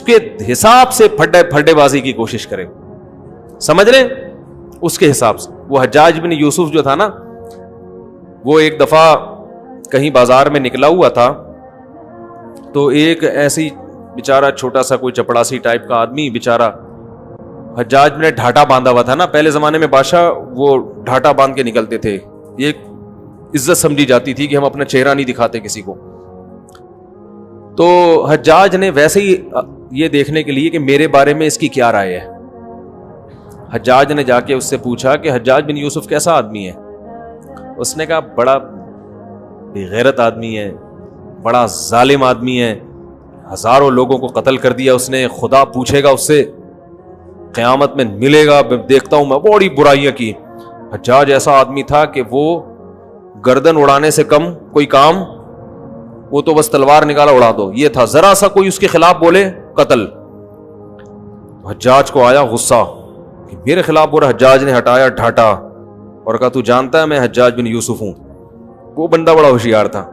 کے حساب سے پھڈے بازی کی کوشش کرے, سمجھ رہے, اس کے حساب سے. وہ حجاج بن یوسف جو تھا نا, وہ ایک دفعہ کہیں بازار میں نکلا ہوا تھا, تو ایک ایسی بیچارہ چھوٹا سا کوئی چپڑاسی ٹائپ کا آدمی بیچارہ, حجاج نے ڈھاٹا باندھا ہوا تھا نا, پہلے زمانے میں بادشاہ وہ ڈھاٹا باندھ کے نکلتے تھے, یہ عزت سمجھی جاتی تھی کہ ہم اپنا چہرہ نہیں دکھاتے کسی کو. تو حجاج نے ویسے ہی یہ دیکھنے کے لیے کہ میرے بارے میں اس کی کیا رائے ہے, حجاج نے جا کے اس سے پوچھا کہ حجاج بن یوسف کیسا آدمی ہے. اس نے کہا بڑا بے غیرت آدمی ہے, بڑا ظالم آدمی ہے, ہزاروں لوگوں کو قتل کر دیا اس نے, خدا پوچھے گا اس سے, قیامت میں ملے گا, دیکھتا ہوں میں بڑی برائیاں کی. حجاج ایسا آدمی تھا کہ وہ گردن اڑانے سے کم کوئی کام, وہ تو بس تلوار نکالا اڑا دو, یہ تھا. ذرا سا کوئی اس کے خلاف بولے قتل. حجاج کو آیا غصہ کہ میرے خلاف بول رہا. حجاج نے ہٹایا ڈھاٹا اور کہا تو جانتا ہے میں حجاج بن یوسف ہوں. وہ بندہ بڑا ہوشیار تھا.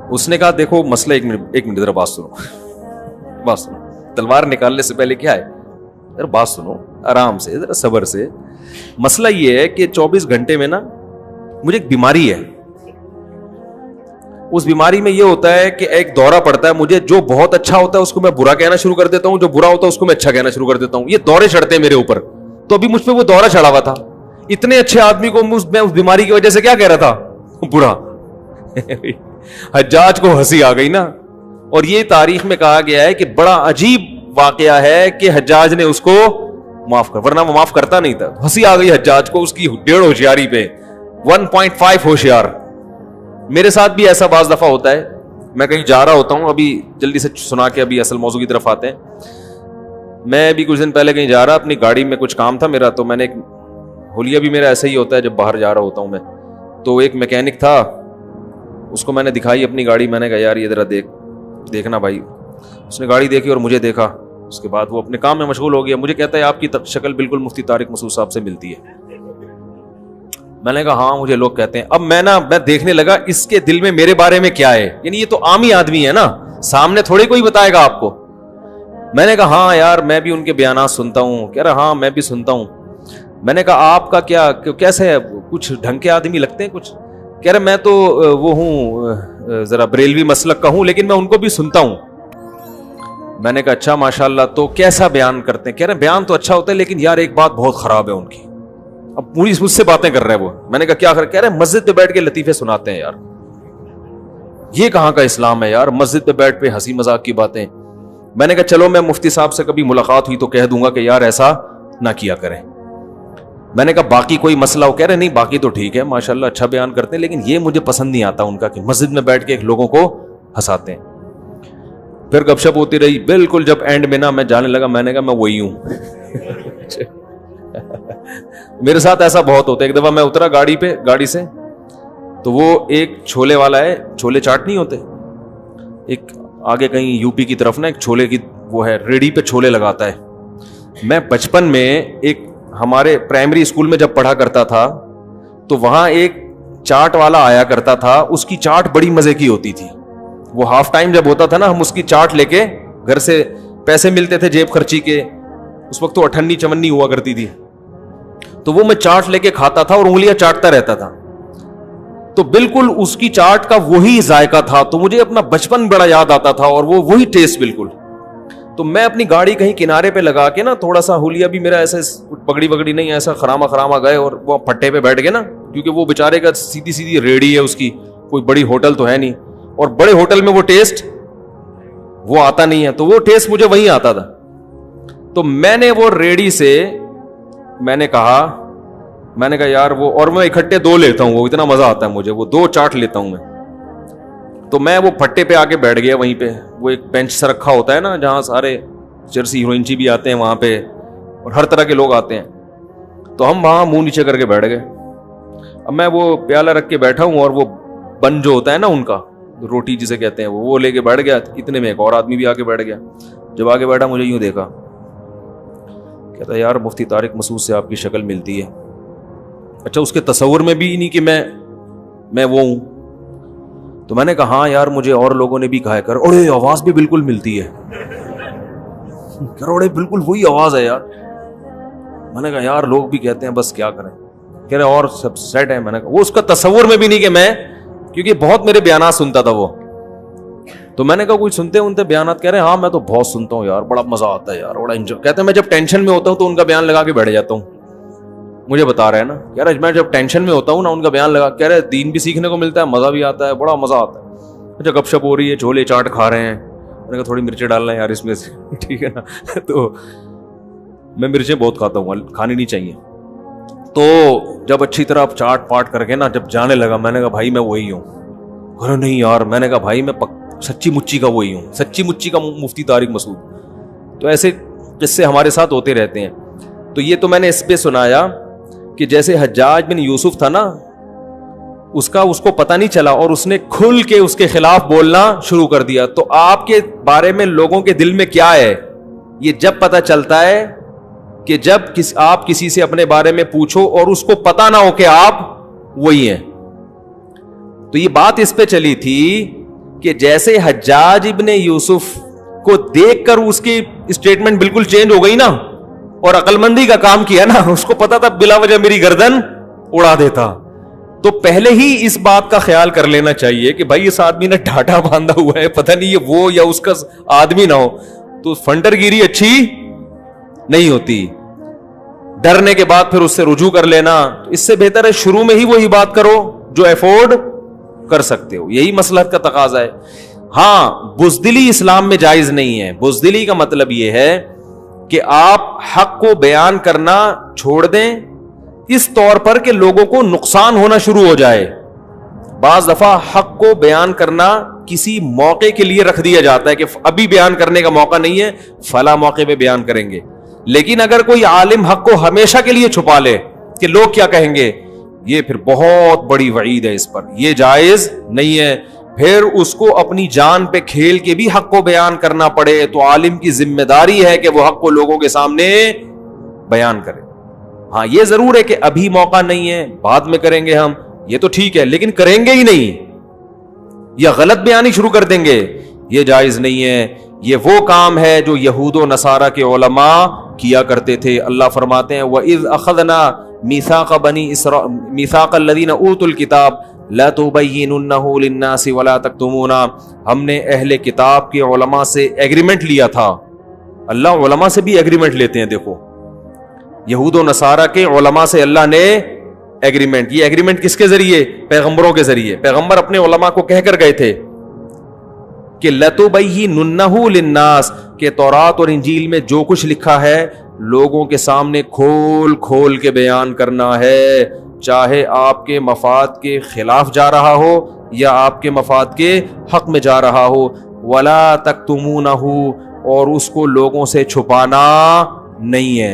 اس نے کہا دیکھو مسئلہ, ایک منٹ ذرا بات سنو, تلوار نکالنے سے پہلے کیا ہے, ذرا بات سنو آرام سے, ذرا صبر سے. مسئلہ یہ ہے کہ 24 گھنٹے میں نا مجھے ایک بیماری ہے. اس بیماری میں یہ ہوتا ہے کہ ایک دورہ پڑتا ہے مجھے, جو بہت اچھا ہوتا ہے اس کو میں برا کہنا شروع کر دیتا ہوں, جو برا ہوتا ہے اس کو میں اچھا کہنا شروع کر دیتا ہوں. یہ دورے چڑھتے ہیں میرے اوپر. تو ابھی مجھ پہ وہ دورہ چڑھا ہوا تھا. اتنے اچھے آدمی کو میں اس بیماری کی وجہ سے کیا کہہ رہا تھا, برا. حجاج کو ہنسی آ گئی نا. اور یہ تاریخ میں کہا گیا ہے کہ بڑا عجیب واقعہ ہے کہ حجاج نے اس کو معاف کر, ورنہ وہ معاف کرتا نہیں تھا. ہنسی آ گئی حجاج کو اس کی 1.5 ہوشیاری پہ, 1.5 ہوشیار. میرے ساتھ بھی ایسا بعض دفعہ ہوتا ہے, میں کہیں جا رہا ہوتا ہوں, ابھی جلدی سے سنا کے ابھی اصل موضوع کی طرف آتے ہیں. میں بھی کچھ دن پہلے کہیں جا رہا, اپنی گاڑی میں کچھ کام تھا میرا, تو میں نے ایک حلیہ بھی میرا ایسا ہی ہوتا ہے جب باہر جا رہا ہوتا ہوں میں, تو ایک میکینک تھا, اس کو میں نے دکھائی اپنی گاڑی, میں نے کہا یار یہ ذرا دیکھنا بھائی. اس نے گاڑی دیکھی اور مجھے دیکھا, اس کے بعد وہ اپنے کام میں مشغول ہو گیا. مجھے کہتا ہے آپ کی شکل بالکل مفتی طارق مسعود صاحب سے ملتی ہے. میں نے کہا ہاں مجھے لوگ کہتے ہیں. اب میں دیکھنے لگا اس کے دل میں میرے بارے میں کیا ہے, یعنی یہ تو عام ہی آدمی ہے نا, سامنے تھوڑے کوئی بتائے گا آپ کو. میں نے کہا ہاں یار میں بھی ان کے بیانات سنتا ہوں. کہہ رہا ہاں میں بھی سنتا ہوں. میں نے کہا آپ کا کیا کیسے ہے, کچھ ڈھنگ کے آدمی لگتے ہیں کچھ. کہہ رہے میں تو وہ ہوں ذرا بریلوی مسلک کا ہوں, لیکن میں ان کو بھی سنتا ہوں. میں نے کہا اچھا ماشاءاللہ, تو کیسا بیان کرتے ہیں. کہہ رہے بیان تو اچھا ہوتا ہے لیکن یار ایک بات بہت خراب ہے ان کی. اب پوری مجھ سے باتیں کر رہے ہیں وہ. میں نے کہا کیا کہہ رہے مسجد پہ بیٹھ کے لطیفے سناتے ہیں. یار یہ کہاں کا اسلام ہے یار, مسجد پہ بیٹھ پہ ہنسی مذاق کی باتیں. میں نے کہا چلو میں مفتی صاحب سے کبھی ملاقات ہوئی تو کہہ دوں گا کہ یار ایسا نہ کیا کریں. میں نے کہا باقی کوئی مسئلہ ہو. کہہ رہے نہیں باقی تو ٹھیک ہے ماشاءاللہ اچھا بیان کرتے ہیں, لیکن یہ مجھے پسند نہیں آتا ان کا کہ مسجد میں بیٹھ کے لوگوں کو ہنساتے ہیں. پھر گپ شپ ہوتی رہی. بالکل جب اینڈ میں نا میں جانے لگا, میں نے کہا میں وہی ہوں. میرے ساتھ ایسا بہت ہوتا ہے. ایک دفعہ میں اترا گاڑی سے, تو وہ ایک چھولے والا ہے, چھولے چاٹ نہیں ہوتے, ایک آگے کہیں یو پی کی طرف نا ایک چھولے کی وہ ہے, ریڑھی پہ چھولے لگاتا ہے. میں بچپن میں ایک ہمارے پرائمری اسکول میں جب پڑھا کرتا تھا تو وہاں ایک چاٹ والا آیا کرتا تھا. اس کی چاٹ بڑی مزے کی ہوتی تھی. وہ ہاف ٹائم جب ہوتا تھا نا, ہم اس کی چاٹ لے کے گھر سے, پیسے ملتے تھے جیب خرچی کے, اس وقت تو 58 ہوا کرتی تھی, تو وہ میں چاٹ لے کے کھاتا تھا اور انگلیاں چاٹتا رہتا تھا. تو بالکل اس کی چاٹ کا وہی ذائقہ تھا, تو مجھے اپنا بچپن بڑا یاد آتا تھا اور وہ وہی ٹیسٹ بالکل. تو میں اپنی گاڑی کہیں کنارے پہ لگا کے نا, تھوڑا سا حلیہ بھی میرا ایسے پگڑی وگڑی نہیں, ایسا خراما گئے اور وہ پٹے پہ بیٹھ گئے نا, کیونکہ وہ بیچارے کا سیدھی ریڑھی ہے اس کی, کوئی بڑی ہوٹل تو ہے نہیں, اور بڑے ہوٹل میں وہ ٹیسٹ وہ آتا نہیں ہے, تو وہ ٹیسٹ مجھے وہیں آتا تھا. تو میں نے وہ ریڑھی سے میں نے کہا یار وہ, اور میں اکٹھے 2 لیتا ہوں, وہ اتنا مزہ آتا ہے مجھے, وہ 2 چاٹ لیتا ہوں میں. تو میں وہ پھٹے پہ آ کے بیٹھ گیا وہیں پہ. وہ ایک بینچ سے رکھا ہوتا ہے نا جہاں سارے چرسی ہیروئنچی بھی آتے ہیں وہاں پہ, اور ہر طرح کے لوگ آتے ہیں. تو ہم وہاں منہ نیچے کر کے بیٹھ گئے. اب میں وہ پیالہ رکھ کے بیٹھا ہوں, اور وہ بن جو ہوتا ہے نا ان کا, روٹی جسے کہتے ہیں, وہ لے کے بیٹھ گیا. اتنے میں ایک اور آدمی بھی آ کے بیٹھ گیا. جب آگے بیٹھا مجھے یوں دیکھا, کہتا یار مفتی طارق مسعود سے آپ کی شکل ملتی ہے. اچھا اس کے تصور میں بھی نہیں کہ میں وہ ہوں. تو میں نے کہا ہاں یار مجھے اور لوگوں نے بھی کہا ہے کر اوڑے آواز بھی بالکل ملتی ہے, کروڑے بالکل وہی آواز ہے یار. میں نے کہا یار لوگ بھی کہتے ہیں بس کیا کریں, کہہ رہے اور سب سیٹ ہے. میں نے کہا وہ اس کا تصور میں بھی نہیں کہ میں, کیونکہ بہت میرے بیانات سنتا تھا وہ, تو میں نے کہا کوئی سنتے انتے بیانات, کہہ رہے ہاں میں تو بہت سنتا ہوں یار, بڑا مزہ آتا ہے یار, بڑا انجوائے. کہتے ہیں میں جب ٹینشن میں ہوتا ہوں تو ان کا بیان لگا کے بیٹھ جاتا ہوں. مجھے بتا رہے ہیں نا, کہہ رہے میں جب ٹینشن میں ہوتا ہوں نا ان کا بیان لگا, کہہ رہے دین بھی سیکھنے کو ملتا ہے, مزہ بھی آتا ہے, بڑا مزہ آتا ہے. اچھا گپ شپ ہو رہی ہے, چھولے چاٹ کھا رہے ہیں, میں نے کہا تھوڑی مرچیں ڈالنا ہے یار اس میں سے, ٹھیک ہے نا. تو میں مرچیں بہت کھاتا ہوں, کھانی نہیں چاہیے. تو جب اچھی طرح چاٹ پاٹ کر کے نا جب جانے لگا, میں نے کہا بھائی میں وہی ہوں. ارے نہیں یار, میں نے کہا بھائی میں سچی مچی کا وہی ہوں, سچی مچی کا مفتی طارق مسعود. تو ایسے قصے ہمارے ساتھ ہوتے رہتے ہیں. تو یہ تو میں نے اس پہ سنایا کہ جیسے حجاج بن یوسف تھا نا, اس کو پتہ نہیں چلا اور اس نے کھل کے اس کے خلاف بولنا شروع کر دیا. تو آپ کے بارے میں لوگوں کے دل میں کیا ہے, یہ جب پتہ چلتا ہے کہ جب آپ کسی سے اپنے بارے میں پوچھو اور اس کو پتہ نہ ہو کہ آپ وہی ہیں. تو یہ بات اس پہ چلی تھی کہ جیسے حجاج ابن یوسف کو دیکھ کر اس کی اسٹیٹمنٹ بالکل چینج ہو گئی نا, اور عقل مندی کا کام کیا نا, اس کو پتا تھا بلا وجہ میری گردن اڑا دیتا. تو پہلے ہی اس بات کا خیال کر لینا چاہیے کہ بھائی اس آدمی نے ڈھاٹا باندھا ہوا ہے, پتہ نہیں یہ وہ یا اس کا آدمی نہ ہو, تو فنڈر گیری اچھی نہیں ہوتی. ڈرنے کے بعد پھر اس سے رجوع کر لینا, اس سے بہتر ہے شروع میں ہی وہی بات کرو جو افورڈ کر سکتے ہو. یہی مصلحت کا تقاضا ہے. ہاں بزدلی اسلام میں جائز نہیں ہے. بزدلی کا مطلب یہ ہے کہ آپ حق کو بیان کرنا چھوڑ دیں اس طور پر کہ لوگوں کو نقصان ہونا شروع ہو جائے. بعض دفعہ حق کو بیان کرنا کسی موقع کے لیے رکھ دیا جاتا ہے کہ ابھی بیان کرنے کا موقع نہیں ہے, فلاں موقع پہ بیان کریں گے. لیکن اگر کوئی عالم حق کو ہمیشہ کے لیے چھپا لے کہ لوگ کیا کہیں گے, یہ پھر بہت بڑی وعید ہے اس پر, یہ جائز نہیں ہے. پھر اس کو اپنی جان پہ کھیل کے بھی حق کو بیان کرنا پڑے تو عالم کی ذمہ داری ہے کہ وہ حق کو لوگوں کے سامنے بیان کرے. ہاں یہ ضرور ہے کہ ابھی موقع نہیں ہے, بعد میں کریں گے ہم, یہ تو ٹھیک ہے, لیکن کریں گے ہی نہیں یا غلط بیانی شروع کر دیں گے, یہ جائز نہیں ہے. یہ وہ کام ہے جو یہود و نصارہ کے علماء کیا کرتے تھے. اللہ فرماتے ہیں وَإِذْ أَخَذْنَا مِيثَاقَ بَنِي إِسْرَائِيلَ مِيثَاقَ الَّذِينَ أُوتُوا الْكِتَابَ لَا تُبَيِّنُنَّهُ لِلنَّاسِ وَلَا تَكْتُمُونَ. ہم نے اہل کتاب کے علماء سے ایگریمنٹ لیا تھا. اللہ علماء سے بھی ایگریمنٹ لیتے ہیں. دیکھو یہود و نصارہ کے علماء سے اللہ نے ایگریمنٹ, یہ ایگریمنٹ کس کے ذریعے, پیغمبروں کے ذریعے. پیغمبر اپنے علماء کو کہہ کر گئے تھے کہ لَتُبَيِّنُنَّهُ لِلنَّاسِ, کہ تورات اور انجیل میں جو کچھ لکھا ہے لوگوں کے سامنے کھول کھول کے بیان کرنا ہے, چاہے آپ کے مفاد کے خلاف جا رہا ہو یا آپ کے مفاد کے حق میں جا رہا ہو. وَلَا تَكْتُمُونَهُ, اور اس کو لوگوں سے چھپانا نہیں ہے.